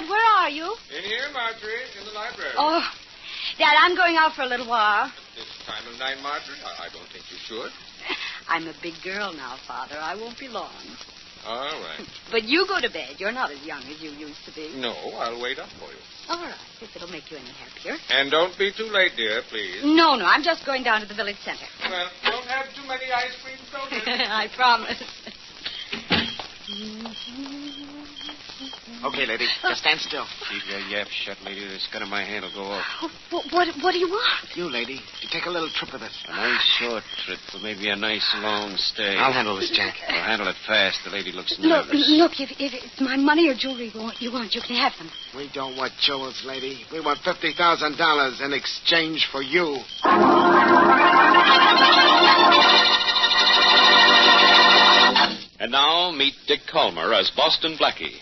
Dad, where are you? In here, Marjorie, in the library. Oh, Dad, I'm going out for a little while. At this time of night, Marjorie? I don't think you should. I'm a big girl now, Father. I won't be long. All right. But you go to bed. You're not as young as you used to be. No, I'll wait up for you. All right, if it'll make you any happier. And don't be too late, dear, please. No, I'm just going down to the village center. Well, don't have too many ice cream sodas. I promise. Okay, lady, just stand still. Keep your yap shut, lady. This gun in my hand will go off. What do you want? You, lady, you take a little trip with us. A nice short trip, but maybe a nice long stay. I'll handle this, Jack. I'll handle it fast. The lady looks nervous. Look, if it's my money or jewelry you want, you can have them. We don't want jewels, lady. We want $50,000 in exchange for you. And now meet Dick Calmer as Boston Blackie.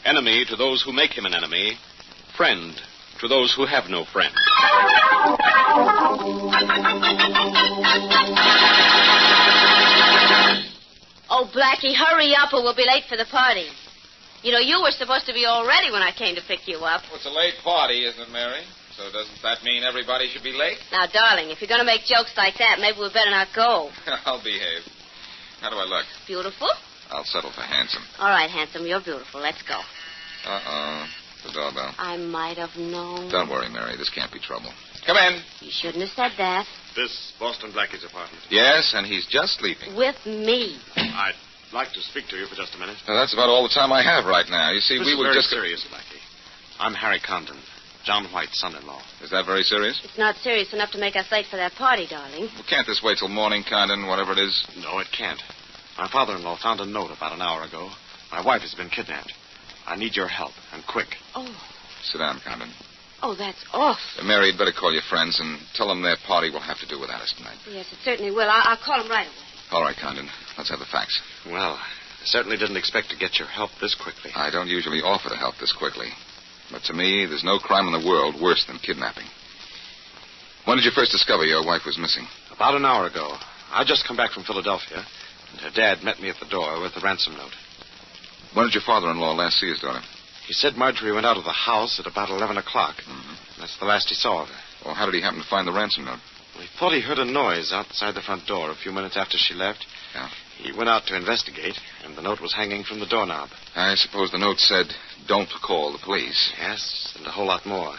Enemy to those who make him an enemy. Friend to those who have no friend. Oh, Blackie, hurry up or we'll be late for the party. You know, you were supposed to be all ready when I came to pick you up. Well, it's a late party, isn't it, Mary? So doesn't that mean everybody should be late? Now, darling, if you're going to make jokes like that, maybe we better not go. I'll behave. How do I look? Beautiful? I'll settle for handsome. All right, handsome, you're beautiful. Let's go. Uh-oh. The doorbell. I might have known. Don't worry, Mary. This can't be trouble. Come in. You shouldn't have said that. This Boston Blackie's apartment. Yes, and he's just sleeping. With me. I'd like to speak to you for just a minute. Well, that's about all the time I have right now. You see, This we is were very just... serious, Blackie. I'm Harry Congdon, John White's son-in-law. Is that very serious? It's not serious enough to make us late for that party, darling. Well, can't this wait till morning, Condon, whatever it is? No, it can't. My father-in-law found a note about an hour ago. My wife has been kidnapped. I need your help, and quick. Oh. Sit down, Condon. Oh, that's awful. Mary, you'd better call your friends and tell them their party will have to do without us tonight. Yes, it certainly will. I'll call them right away. All right, Condon. Let's have the facts. Well, I certainly didn't expect to get your help this quickly. I don't usually offer to help this quickly. But to me, there's no crime in the world worse than kidnapping. When did you first discover your wife was missing? About an hour ago. I'd just come back from Philadelphia, and her dad met me at the door with the ransom note. When did your father-in-law last see his daughter? He said Marjorie went out of the house at about 11 o'clock. Mm-hmm. That's the last he saw of her. Well, how did he happen to find the ransom note? Well, he thought he heard a noise outside the front door a few minutes after she left. Yeah. He went out to investigate, and the note was hanging from the doorknob. I suppose the note said, don't call the police. Yes, and a whole lot more.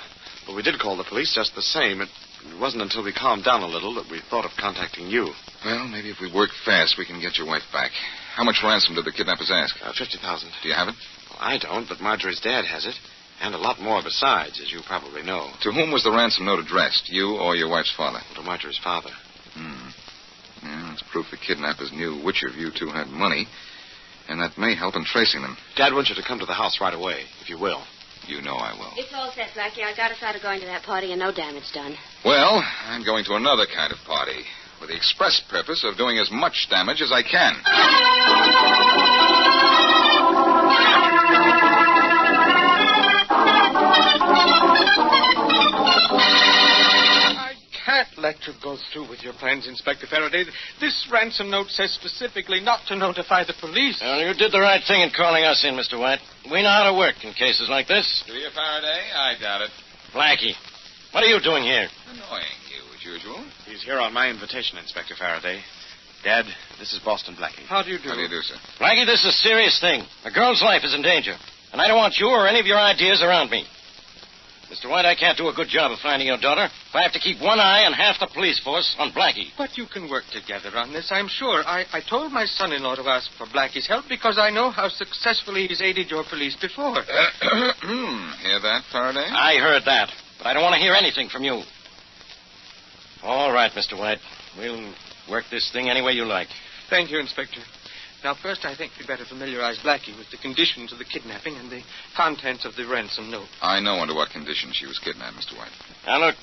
But we did call the police just the same. It wasn't until we calmed down a little that we thought of contacting you. Well, maybe if we work fast, we can get your wife back. How much ransom did the kidnappers ask? $50,000. Do you have it? Well, I don't, but Marjorie's dad has it. And a lot more besides, as you probably know. To whom was the ransom note addressed, you or your wife's father? To Marjorie's father. Yeah, that's proof the kidnappers knew which of you two had money, and that may help in tracing them. Dad wants you to come to the house right away, if you will. You know I will. It's all set, Blackie. I got us out of going to that party and no damage done. Well, I'm going to another kind of party, with the express purpose of doing as much damage as I can. I can't let you go through with your plans, Inspector Faraday. This ransom note says specifically not to notify the police. Well, you did the right thing in calling us in, Mr. White. We know how to work in cases like this. Do you, Faraday? I doubt it. Blackie, what are you doing here? Annoying you, as usual. He's here on my invitation, Inspector Faraday. Dad, this is Boston Blackie. How do you do? How do you do, sir? Blackie, this is a serious thing. A girl's life is in danger, and I don't want you or any of your ideas around me. Mr. White, I can't do a good job of finding your daughter if I have to keep one eye and half the police force on Blackie. But you can work together on this, I'm sure. I told my son-in-law to ask for Blackie's help because I know how successfully he's aided your police before. Hear that, Faraday? I heard that, but I don't want to hear anything from you. All right, Mr. White. We'll work this thing any way you like. Thank you, Inspector. Now, first, I think we'd better familiarize Blackie with the conditions of the kidnapping and the contents of the ransom note. I know under what conditions she was kidnapped, Mr. White. Now, look,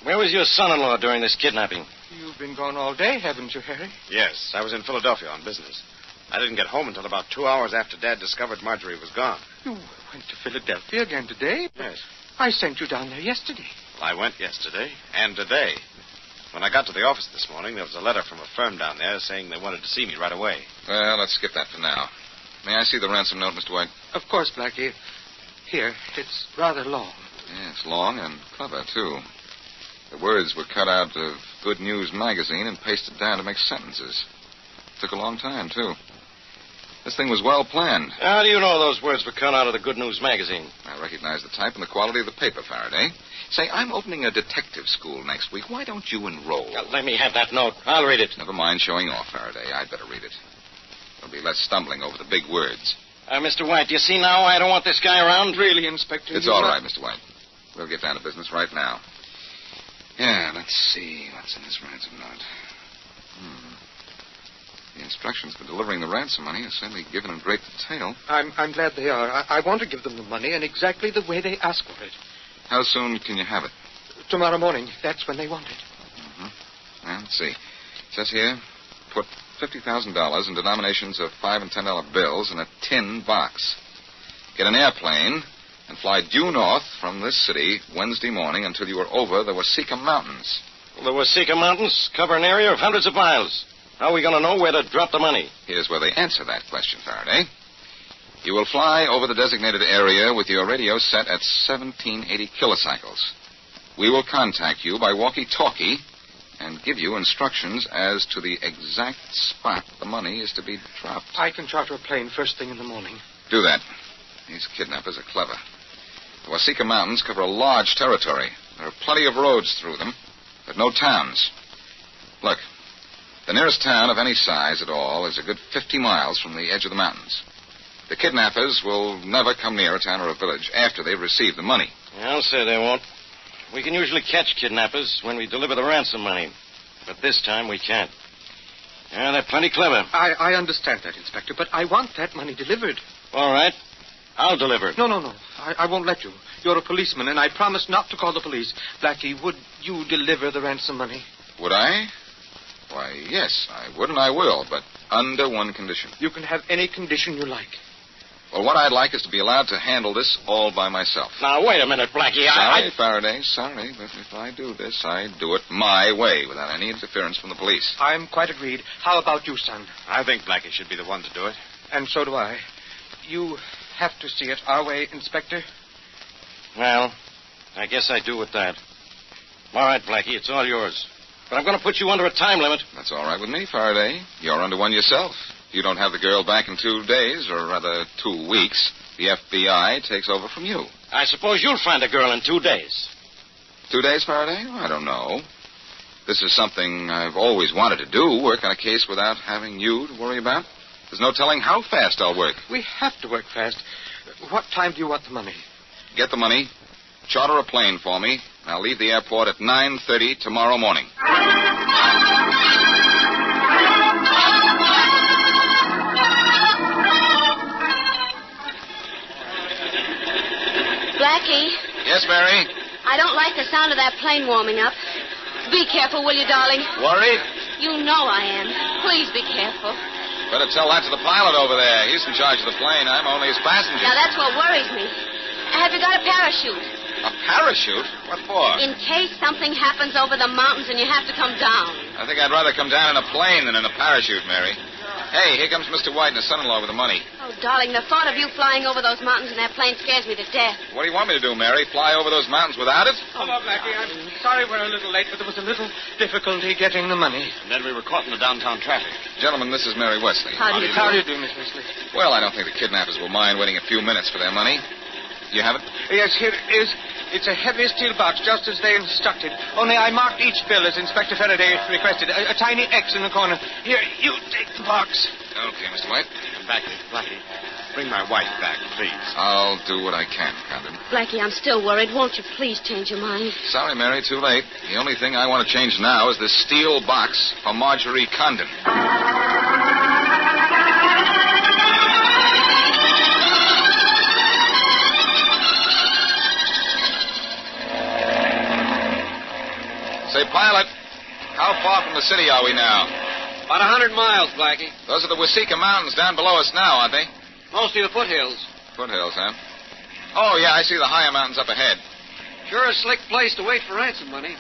where was your son-in-law during this kidnapping? You've been gone all day, haven't you, Harry? Yes, I was in Philadelphia on business. I didn't get home until about 2 hours after Dad discovered Marjorie was gone. You went to Philadelphia again today? Yes. I sent you down there yesterday. Well, I went yesterday and today. When I got to the office this morning, there was a letter from a firm down there saying they wanted to see me right away. Well, let's skip that for now. May I see the ransom note, Mr. White? Of course, Blackie. Here, it's rather long. Yeah, it's long and clever, too. The words were cut out of Good News magazine and pasted down to make sentences. Took a long time, too. This thing was well planned. How do you know those words were cut out of the Good News magazine? I recognize the type and the quality of the paper, Faraday. Say, I'm opening a detective school next week. Why don't you enroll? Now, let me have that note. I'll read it. Never mind showing off, Faraday. I'd better read it. There'll be less stumbling over the big words. Mr. White, do you see now I don't want this guy around? Really, Inspector? It's all right, Mr. White. We'll get down to business right now. Yeah, let's see. What's in this ransom note? The instructions for delivering the ransom money are certainly given in great detail. I'm glad they are. I want to give them the money in exactly the way they ask for it. How soon can you have it? Tomorrow morning. That's when they want it. Well, let's see. It says here, put $50,000 in denominations of $5 and $10 bills in a tin box. Get an airplane and fly due north from this city Wednesday morning until you are over the Wasika Mountains. The Wasika Mountains cover an area of hundreds of miles. How are we going to know where to drop the money? Here's where they answer that question, Faraday. You will fly over the designated area with your radio set at 1780 kilocycles. We will contact you by walkie-talkie and give you instructions as to the exact spot the money is to be dropped. I can charter a plane first thing in the morning. Do that. These kidnappers are clever. The Wasika Mountains cover a large territory. There are plenty of roads through them, but no towns. Look, the nearest town of any size at all is a good 50 miles from the edge of the mountains. The kidnappers will never come near a town or a village after they've received the money. I'll say they won't. We can usually catch kidnappers when we deliver the ransom money. But this time we can't. Yeah, they're plenty clever. I understand that, Inspector, but I want that money delivered. All right. I'll deliver it. No. I won't let you. You're a policeman, and I promise not to call the police. Blackie, would you deliver the ransom money? Would I? Why, yes, I would and I will, but under one condition. You can have any condition you like. Well, what I'd like is to be allowed to handle this all by myself. Now, wait a minute, Blackie. Sorry, Faraday, sorry, but if I do this, I do it my way without any interference from the police. I'm quite agreed. How about you, son? I think Blackie should be the one to do it. And so do I. You have to see it our way, Inspector. Well, I guess I do with that. All right, Blackie, it's all yours. But I'm going to put you under a time limit. That's all right with me, Faraday. You're under one yourself. If you don't have the girl back in 2 days, or rather 2 weeks, the FBI takes over from you. I suppose you'll find a girl in 2 days. 2 days, Faraday? I don't know. This is something I've always wanted to do, work on a case without having you to worry about. There's no telling how fast I'll work. We have to work fast. What time do you want the money? Get the money, charter a plane for me, and I'll leave the airport at 9:30 tomorrow morning. Blackie, Yes, Mary? I don't like the sound of that plane warming up. Be careful, will you, darling? Worried? You know I am. Please be careful. Better tell that to the pilot over there. He's in charge of the plane. I'm only his passenger. Now, that's what worries me. Have you got a parachute? A parachute? What for? In case something happens over the mountains and you have to come down. I think I'd rather come down in a plane than in a parachute, Mary. Hey, here comes Mr. White and his son-in-law with the money. Oh, darling, the thought of you flying over those mountains in that plane scares me to death. What do you want me to do, Mary? Fly over those mountains without it? Hello, Blackie. I'm sorry we're a little late, but there was a little difficulty getting the money. And then we were caught in the downtown traffic. Gentlemen, this is Mary Wesley. How do you do, Miss Wesley? Well, I don't think the kidnappers will mind waiting a few minutes for their money. You have it? Yes, here it is. It's a heavy steel box, just as they instructed. Only I marked each bill as Inspector Faraday requested. A tiny X in the corner. Here, you take the box. Okay, Mr. White. And Blackie, bring my wife back, please. I'll do what I can, Congdon. Blackie, I'm still worried. Won't you please change your mind? Sorry, Mary, too late. The only thing I want to change now is this steel box for Marjorie Congdon. Say, pilot, how far from the city are we now? About 100 miles, Blackie. Those are the Wasika Mountains down below us now, aren't they? Mostly the foothills. Foothills, huh? Oh, yeah, I see the higher mountains up ahead. Sure a slick place to wait for ransom money.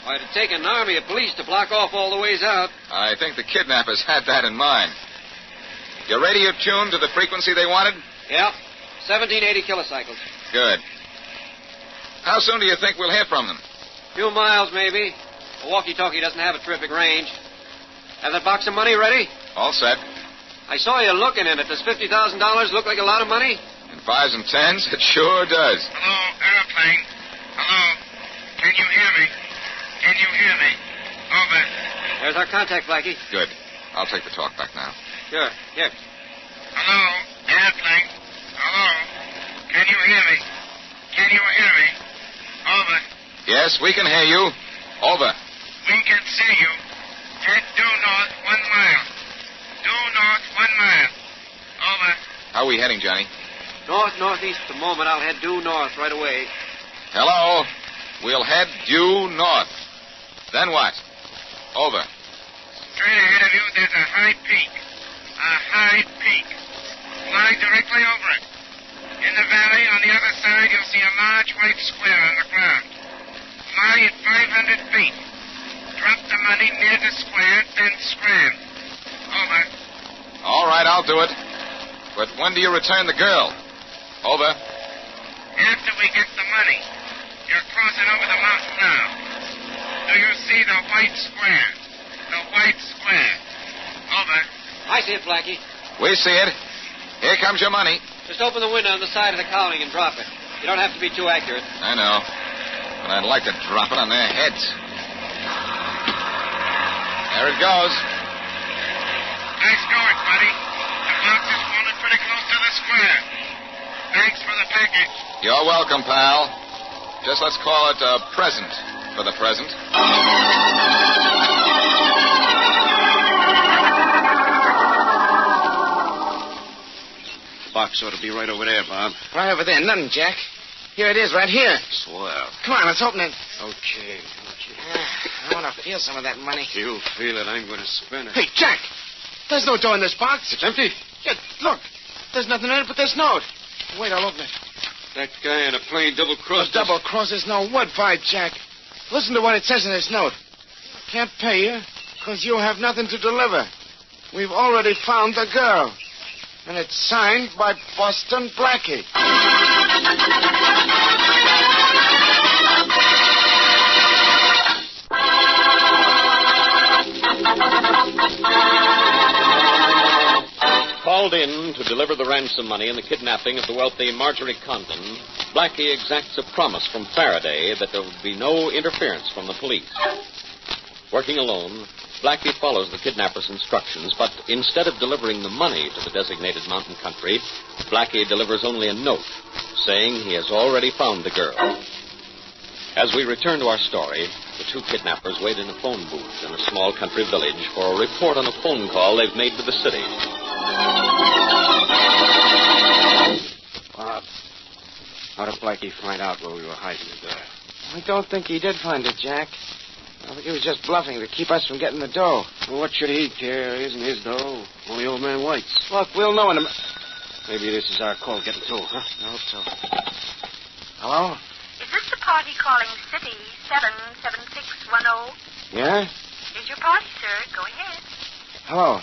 Why, it'd take an army of police to block off all the ways out. I think the kidnappers had that in mind. Your radio tuned to the frequency they wanted? Yep. 1780 kilocycles. Good. How soon do you think we'll hear from them? A few miles, maybe. A walkie-talkie doesn't have a terrific range. Have that box of money ready? All set. I saw you looking in it. Does $50,000 look like a lot of money? In 5s and 10s, it sure does. Hello, airplane. Hello. Can you hear me? Can you hear me? Over. There's our contact, Blackie. Good. I'll take the talk back now. Sure. Here. Hello, airplane. Hello. Can you hear me? Can you hear me? Over. Yes, we can hear you. Over. We can see you. Head due north 1 mile. Due north 1 mile. Over. How are we heading, Johnny? North-northeast at the moment. I'll head due north right away. Hello. We'll head due north. Then what? Over. Straight ahead of you, there's a high peak. A high peak. Fly directly over it. In the valley, on the other side, you'll see a large white square on the ground. Fly at 500 feet. Drop the money near the square, then scram. Over. All right, I'll do it. But when do you return the girl? Over. After we get the money. You're crossing over the mountain now. Do you see the white square? The white square. Over. I see it, Blackie. We see it. Here comes your money. Just open the window on the side of the cowling and drop it. You don't have to be too accurate. I know. But I'd like to drop it on their heads. There it goes. Nice going, buddy. The box is falling pretty close to the square. Thanks for the package. You're welcome, pal. Just let's call it a present for the present. The box ought to be right over there, Bob. Right over there. Nothing, Jack. Here it is, right here. Swell. Come on, let's open it. Okay. I want to feel some of that money. You'll feel it. I'm going to spend it. Hey, Jack! There's no door in this box. It's empty. Yeah, look. There's nothing in it but this note. Wait, I'll open it. That guy in a plane double-crossed Those double crosses no wood fight, Jack. Listen to what it says in this note. Can't pay you because you have nothing to deliver. We've already found the girl. And it's signed by Boston Blackie. Called in to deliver the ransom money in the kidnapping of the wealthy Marjorie Congdon, Blackie exacts a promise from Faraday that there will be no interference from the police. Working alone, Blackie follows the kidnapper's instructions, but instead of delivering the money to the designated mountain country, Blackie delivers only a note saying he has already found the girl. As we return to our story, the two kidnappers wait in a phone booth in a small country village for a report on a phone call they've made to the city. Bob, how did Blackie find out where we were hiding the girl? I don't think he did find it, Jack. I think he was just bluffing to keep us from getting the dough. Well, what should he care? It isn't his dough. Only old man White's. Look, we'll know in a minute. Maybe this is our call getting through, huh? I hope so. Hello? Is this the party calling City 77610? Yeah? Is your party, sir? Go ahead. Hello?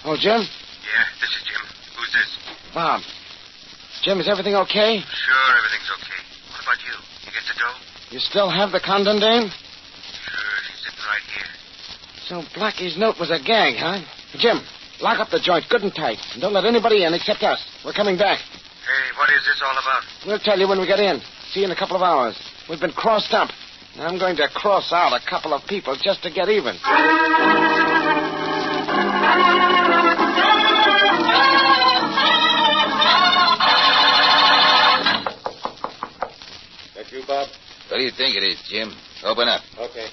Oh, Jim? Yeah, this is Jim. Who's this? Bob. Jim, is everything okay? Sure, everything's okay. What about you? You get the dough? You still have the Congdon dame? Sure, she's sitting right here. So Blackie's note was a gag, huh? Jim, lock up the joint good and tight. And don't let anybody in except us. We're coming back. Hey, what is this all about? We'll tell you when we get in. See you in a couple of hours. We've been crossed up. And I'm going to cross out a couple of people just to get even. That you, Bob? What do you think it is, Jim? Open up. Okay.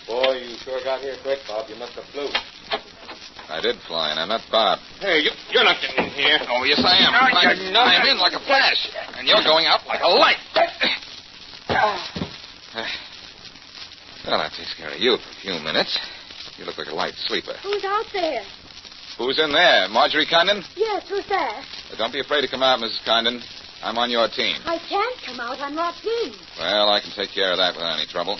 Boy, you sure got here quick, Bob. You must have flew. I did fly, and I'm not Bob. Hey, you're not getting in here. Oh, yes, I am. I'm in like a flash, and you're going out like a light. Well, that takes care of you for a few minutes. You look like a light sleeper. Who's out there? Who's in there? Marjorie Congdon? Yes, who's that? Don't be afraid to come out, Mrs. Congdon. I'm on your team. I can't come out. I'm locked in. Well, I can take care of that without any trouble.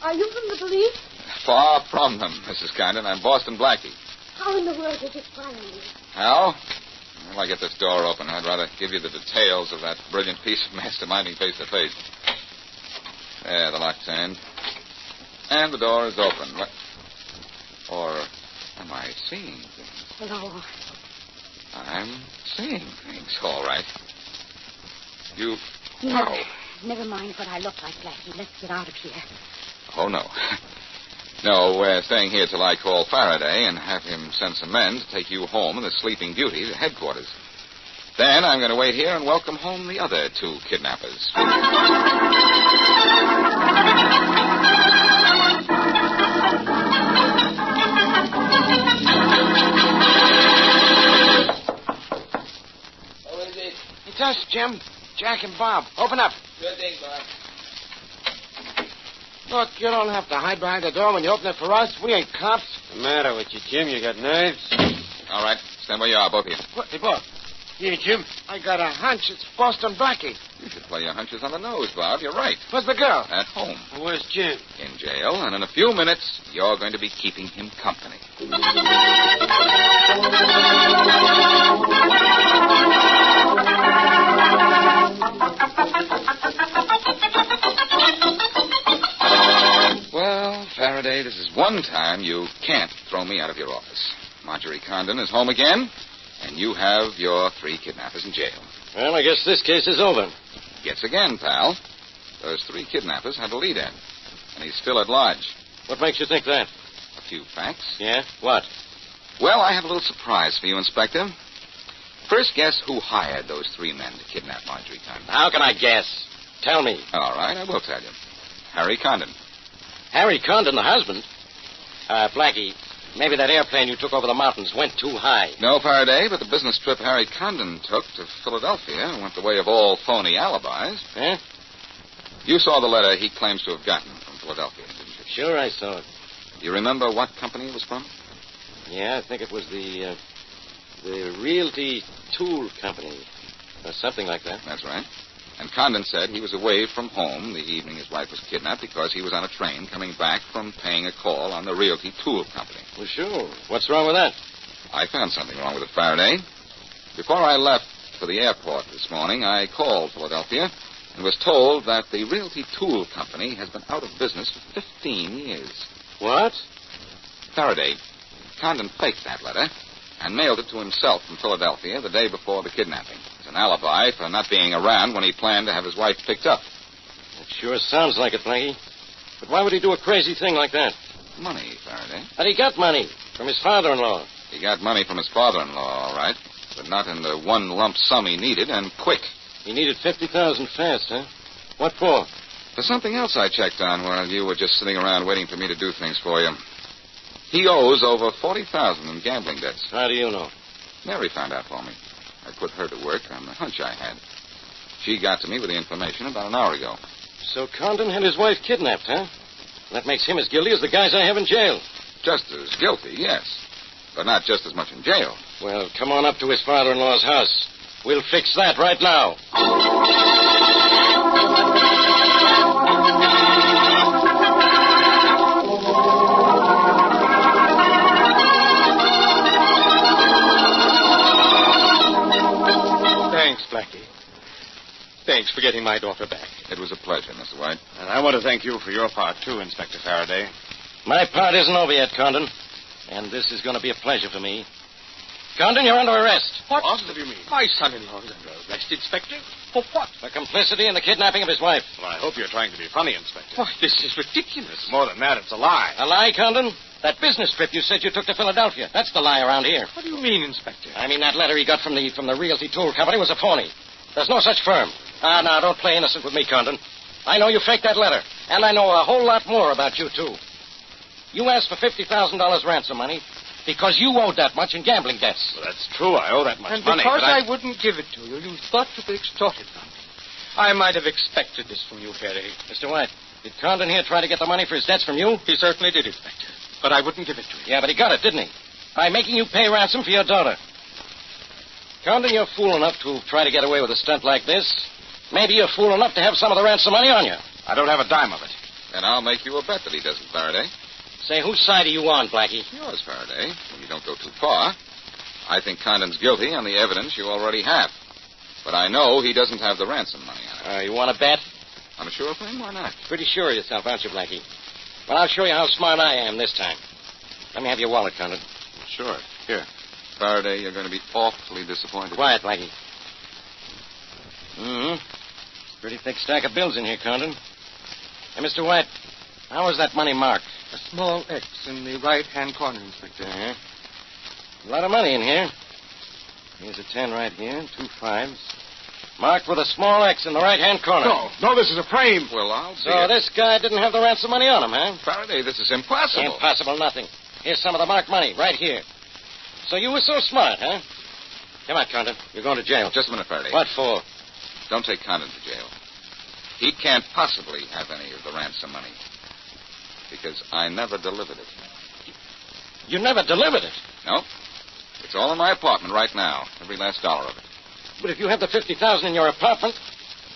Are you from the police? Far from them, Mrs. Congdon. I'm Boston Blackie. How in the world did you find me? How? Till I get this door open, I'd rather give you the details of that brilliant piece of masterminding face to face. There, the lock turned. And the door is open. Or am I seeing things? Hello. I'm seeing things, all right. You... Never mind what I look like, Blackie. Let's get out of here. Oh, no. No, we're staying here till I call Faraday and have him send some men to take you home and the Sleeping Beauty to headquarters. Then I'm going to wait here and welcome home the other two kidnappers. What is it? It's us, Jim. Jack and Bob. Open up. Good thing, Bob. Look, you don't have to hide behind the door when you open it for us. We ain't cops. What's the matter with you, Jim? You got knives? All right. Stand where you are, both of you. What? Hey, Bob. Yeah, Jim. I got a hunch. It's Boston Blackie. You should play your hunches on the nose, Bob. You're right. Where's the girl? At home. Where's Jim? In jail, and in a few minutes, you're going to be keeping him company. Well, Faraday, this is one time you can't throw me out of your office. Marjorie Congdon is home again, and you have your 3 kidnappers in jail. Well, I guess this case is over. Guess again, pal. Those 3 kidnappers had a lead in, and he's still at large. What makes you think that? A few facts. Yeah? What? Well, I have a little surprise for you, Inspector. First, guess who hired those 3 men to kidnap Marjorie Congdon? How can I guess? Tell me. All right, I will tell you. Harry Congdon. Harry Congdon, the husband? Blackie, maybe that airplane you took over the mountains went too high. No, Faraday, but the business trip Harry Congdon took to Philadelphia went the way of all phony alibis. Eh? You saw the letter he claims to have gotten from Philadelphia, didn't you? Sure, I saw it. Do you remember what company it was from? Yeah, I think it was the Realty Tool Company, or something like that. That's right. And Congdon said he was away from home the evening his wife was kidnapped because he was on a train coming back from paying a call on the Realty Tool Company. Well, sure. What's wrong with that? I found something wrong with it, Faraday. Before I left for the airport this morning, I called Philadelphia and was told that the Realty Tool Company has been out of business for 15 years. What? Faraday, Congdon faked that letter and mailed it to himself from Philadelphia the day before the kidnapping. It's an alibi for not being around when he planned to have his wife picked up. It sure sounds like it, Blackie. But why would he do a crazy thing like that? Money, Faraday. But he got money from his father-in-law. He got money from his father-in-law, all right, but not in the one lump sum he needed, and quick. He needed $50,000 fast, huh? What for? For something else I checked on while you were just sitting around waiting for me to do things for you. He owes over $40,000 in gambling debts. How do you know? Mary found out for me. I put her to work on the hunch I had. She got to me with the information about an hour ago. So Congdon had his wife kidnapped, huh? That makes him as guilty as the guys I have in jail. Just as guilty, yes. But not just as much in jail. Well, come on up to his father-in-law's house. We'll fix that right now. Thanks, Blackie. Thanks for getting my daughter back. It was a pleasure, Mr. White. And I want to thank you for your part, too, Inspector Faraday. My part isn't over yet, Congdon. And this is going to be a pleasure for me. Congdon, you're under arrest. What do you mean? My son-in-law is under arrest, Inspector. For what? For complicity in the kidnapping of his wife. Well, I hope you're trying to be funny, Inspector. Why, this is ridiculous. More than that, it's a lie. A lie, Congdon? That business trip you said you took to Philadelphia. That's the lie around here. What do you mean, Inspector? I mean, that letter he got from the Realty Tool Company was a phony. There's no such firm. Now, don't play innocent with me, Congdon. I know you faked that letter. And I know a whole lot more about you, too. You asked for $50,000 ransom money because you owed that much in gambling debts. Well, that's true. I owe that much And money. because but I wouldn't give it to you, you thought to be extorted from me. I might have expected this from you, Harry. Mr. White, did Congdon here try to get the money for his debts from you? He certainly did, Inspector. But I wouldn't give it to him. Yeah, but he got it, didn't he? By making you pay ransom for your daughter. Congdon, you're fool enough to try to get away with a stunt like this. Maybe you're fool enough to have some of the ransom money on you. I don't have a dime of it. And I'll make you a bet that he doesn't, Faraday. Say, whose side are you on, Blackie? Yours, Faraday. When you don't go too far. I think Condon's guilty on the evidence you already have. But I know he doesn't have the ransom money on it. You want to bet? I'm a sure thing. Why not? Pretty sure of yourself, aren't you, Blackie? Well, I'll show you how smart I am this time. Let me have your wallet, Condon. Sure. Here. Faraday, you're going to be awfully disappointed. Quiet, Blackie. Pretty thick stack of bills in here, Condon. Hey, Mr. White, how is that money marked? A small X in the right-hand corner, Inspector. Uh-huh. A lot of money in here. Here's a 10 right here, 2 5s. Marked with a small X in the right-hand corner. No, this is a frame. Well, I'll see So it. this guy didn't have the ransom money on him, huh? Faraday, this is impossible. Impossible nothing. Here's some of the marked money, right here. So you were so smart, huh? Come on, Condon. You're going to jail. Just a minute, Faraday. What for? Don't take Condon to jail. He can't possibly have any of the ransom money. Because I never delivered it. You never delivered it. No. It's all in my apartment right now. Every last dollar of it. But if you have the $50,000 in your apartment,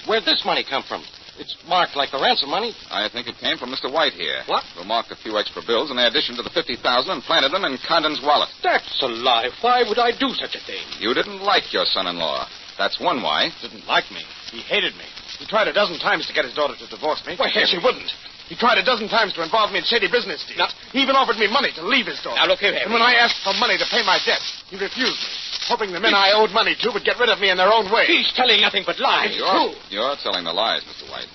where'd this money come from? It's marked like the ransom money. I think it came from Mr. White here. What? Who marked a few extra bills in addition to the $50,000 and planted them in Condon's wallet. That's a lie. Why would I do such a thing? You didn't like your son-in-law. That's one why. Didn't like me. He hated me. He tried a dozen times to get his daughter to divorce me. Why, Yes, he wouldn't. He tried a dozen times to involve me in shady business deals. He even offered me money to leave his daughter. Now, look here, And when I asked for money to pay my debts, he refused me, hoping the men I owed money to would get rid of me in their own way. He's telling nothing but lies. You're telling the lies, Mr. White.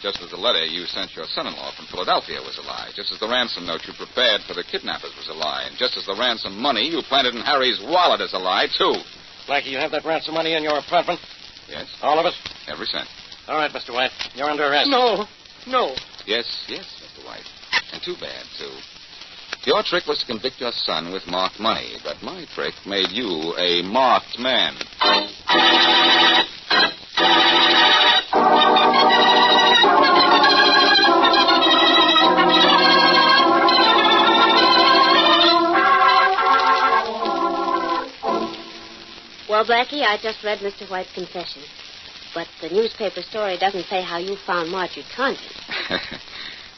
Just as the letter you sent your son-in-law from Philadelphia was a lie. Just as the ransom note you prepared for the kidnappers was a lie. And just as the ransom money you planted in Harry's wallet is a lie, too. Blackie, you have that ransom money in your apartment? Yes. All of it? Every cent. All right, Mr. White. You're under arrest. No. Yes, Mr. White. And too bad, too. Your trick was to convict your son with marked money, but my trick made you a marked man. Well, Blackie, I just read Mr. White's confession. But the newspaper story doesn't say how you found Marjorie Condon.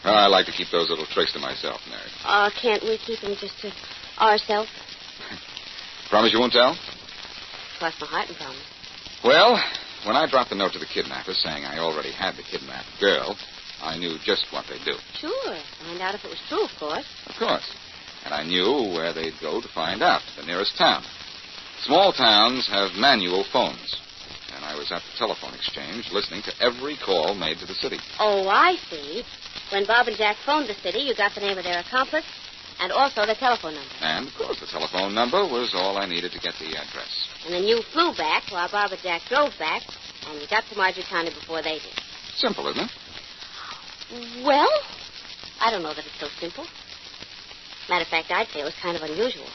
Well, I like to keep those little tricks to myself, Mary. Oh, can't we keep them just to ourselves? Promise you won't tell? Cross my heart and promise. Well, when I dropped the note to the kidnappers saying I already had the kidnapped girl, I knew just what they'd do. Sure. Find out if it was true, of course. Of course. And I knew where they'd go to find out, the nearest town. Small towns have manual phones. And I was at the telephone exchange listening to every call made to the city. Oh, I see. When Bob and Jack phoned the city, you got the name of their accomplice and also the telephone number. And, of course, the telephone number was all I needed to get the address. And then you flew back while Bob and Jack drove back, and you got to Marjorie Condon before they did. Simple, isn't it? Well, I don't know that it's so simple. Matter of fact, I'd say it was kind of unusual.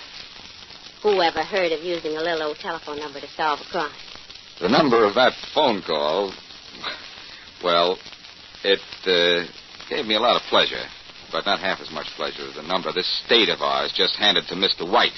Who ever heard of using a little old telephone number to solve a crime? The number of that phone call, well, it gave me a lot of pleasure, but not half as much pleasure as the number this state of ours just handed to Mr. White.